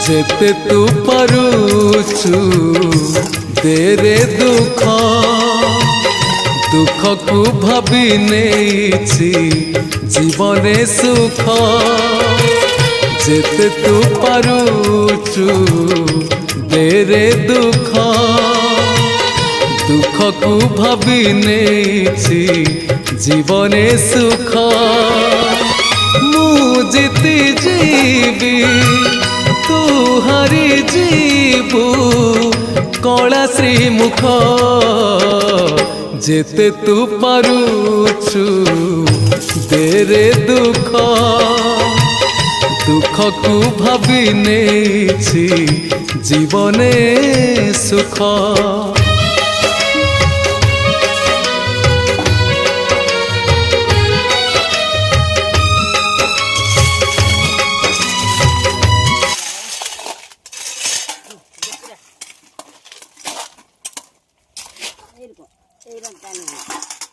जेते तू पारुचु तेरे दुख दुख को भाभी नेछि जीवने सुख जेते तू पारुचु तेरे दुख दुख को भाभी नेछि जीवने सुख मु जीती जीवी तू हरी जीवु कला श्रीमुख जेते तू पारुचु तेरे दुख दुख को भाभी नेछि जीवने सुख এইরকম এইরকম